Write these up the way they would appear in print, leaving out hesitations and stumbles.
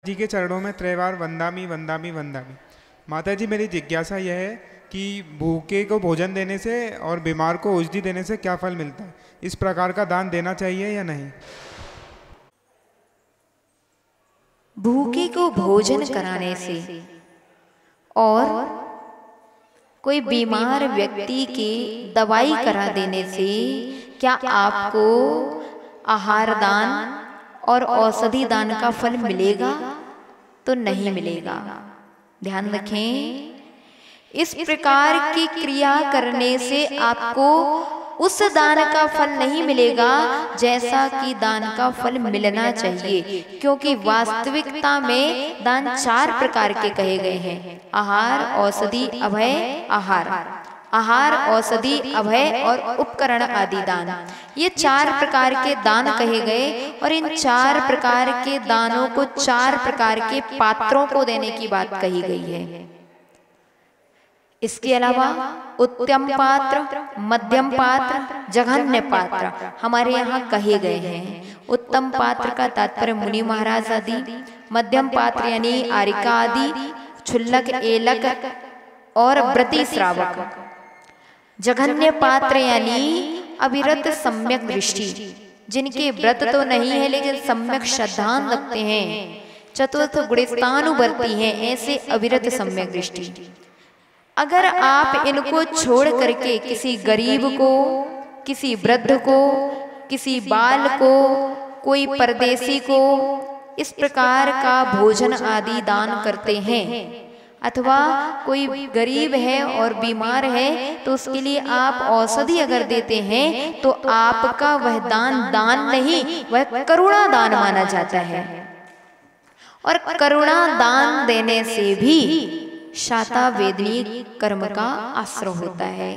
जी के चरणों में त्रैवार वंदामि वंदामि वंदामि। माता जी, मेरी जिज्ञासा यह है कि भूखे को भोजन देने से और बीमार को औषधि देने से क्या फल मिलता है? इस प्रकार का दान देना चाहिए या नहीं? भूखे को भोजन कराने से और कोई बीमार व्यक्ति की दवाई करा देने से क्या आपको आहार दान और औषधि दान का फल मिलेगा? तो नहीं मिलेगा। ध्यान रखें, इस प्रकार की क्रिया करने से आपको उस दान का फल नहीं मिलेगा जैसा कि दान का फल मिलना चाहिए, क्योंकि वास्तविकता में दान 4 प्रकार के कहे गए हैं: आहार, औषधि, अभय, आहार, औषधि, अभय और उपकरण आदि दान। ये 4 प्रकार के दान कहे गए और इन 4 प्रकार के दानों को 4 प्रकार के पात्रों को देने की बात कही गई है। इसके अलावा उत्तम पात्र, मध्यम पात्र, जघन्य पात्र हमारे यहाँ कहे गए हैं। उत्तम पात्र का तात्पर्य मुनि महाराज आदि, मध्यम पात्र यानी आरिका आदि, क्षुल्लक, एलक और व्रती श्रावक, जघन्य पात्र यानी अविरत सम्यक दृष्टि, जिनके व्रत तो नहीं है लेकिन सम्यक श्रद्धान रखते हैं, चतुर्थ गुणस्थानुवर्ती हैं, ऐसे अविरत सम्यक दृष्टि। अगर आप इनको छोड़ करके किसी गरीब को, किसी वृद्ध को, किसी बाल को, कोई परदेसी को इस प्रकार का भोजन आदि दान करते हैं, अथवा कोई गरीब है और बीमार है तो उसके लिए आप औषधि अगर देते हैं तो आपका वह दान नहीं, वह करुणा दान माना जाता है। और करुणा दान देने से भी शाता वेदनी कर्म का आश्रय होता है।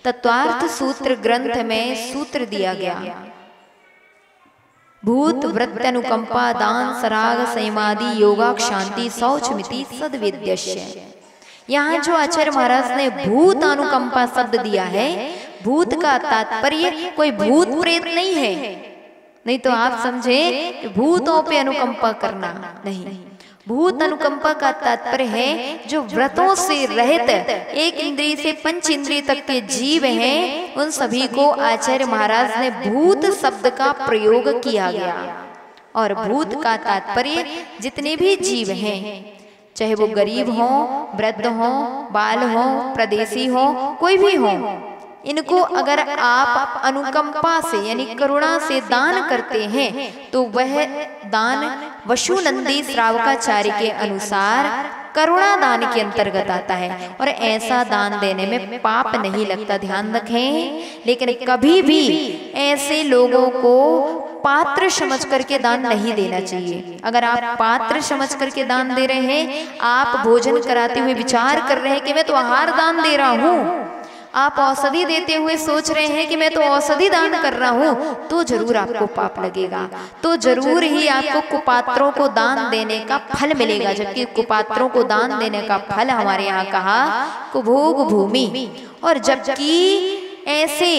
तत्वार्थ सूत्र ग्रंथ में सूत्र दिया गया: भूत वृत्त अनुकंपा दान सराग संयमादि योगा शांति शौचमिति सद्वेद्यस्य। यहाँ जो आचार्य महाराज ने भूत अनुकंपा शब्द दिया है, भूत का तात्पर्य कोई भूत प्रेत नहीं है, नहीं तो आप समझे कि भूतों पे अनुकंपा करना नहीं। भूत अनुकंपा का तात्पर्य है जो व्रतों से रहित एक इंद्रिय से 5 इंद्रिय तक के जीव हैं, उन सभी को आचार्य महाराज ने भूत शब्द का प्रयोग किया गया। और भूत का तात्पर्य जितने भी जीव हैं, चाहे वो गरीब हो, वृद्ध हो, बाल हो, प्रदेशी हो, कोई भी हो, इनको अगर आप अनुकंपा से यानी करुणा से दान करते हैं तो वह दान वशुनंदी श्रावकाचार्य के अनुसार करुणा दान के अंतर्गत आता है और ऐसा दान देने में पाप नहीं लगता। ध्यान रखें, लेकिन कभी भी ऐसे लोगों को पात्र समझ करके दान नहीं देना चाहिए। अगर आप पात्र समझ करके दान दे रहे हैं, आप भोजन कराते हुए विचार कर रहे हैं कि मैं तो आहार दान दे रहा हूँ, आप औषधि देते हुए सोच रहे हैं कि मैं तो औषधि दान कर रहा हूँ, तो जरूर आपको पाप लगेगा, तो जरूर ही आपको कुपात्रों को दान देने का फल मिलेगा। जबकि कुपात्रों को दान देने का फल हमारे यहाँ कहा कुभोग भूमि। और जबकि ऐसे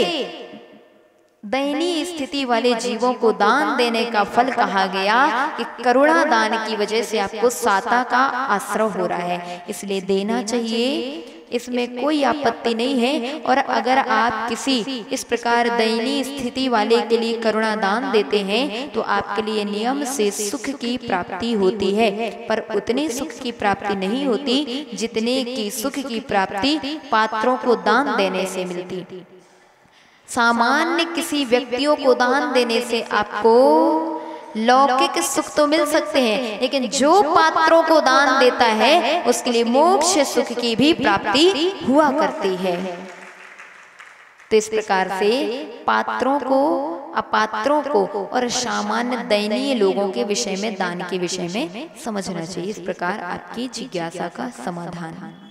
दयनीय स्थिति वाले जीवों को दान देने का फल कहा गया कि करुणा दान की वजह से आपको साता का आश्रय हो रहा है, इसलिए देना चाहिए, इसमें कोई आपत्ति नहीं है। और अगर आप किसी इस प्रकार दयनीय स्थिति वाले के लिए करुणा दान देते हैं तो आपके लिए नियम से सुख की प्राप्ति होती है, पर उतने सुख की प्राप्ति नहीं होती जितने की सुख की प्राप्ति पात्रों को दान देने से मिलती। सामान्य किसी व्यक्तियों को दान देने से आपको लौकिक सुख तो मिल सकते हैं, लेकिन जो पात्रों को दान देता है उसके लिए मोक्ष सुख की भी प्राप्ति हुआ करती है। तो इस प्रकार से पात्रों को, अपात्रों को और सामान्य दयनीय लोगों के विषय में, दान के विषय में समझना चाहिए। इस प्रकार आपकी जिज्ञासा का समाधान।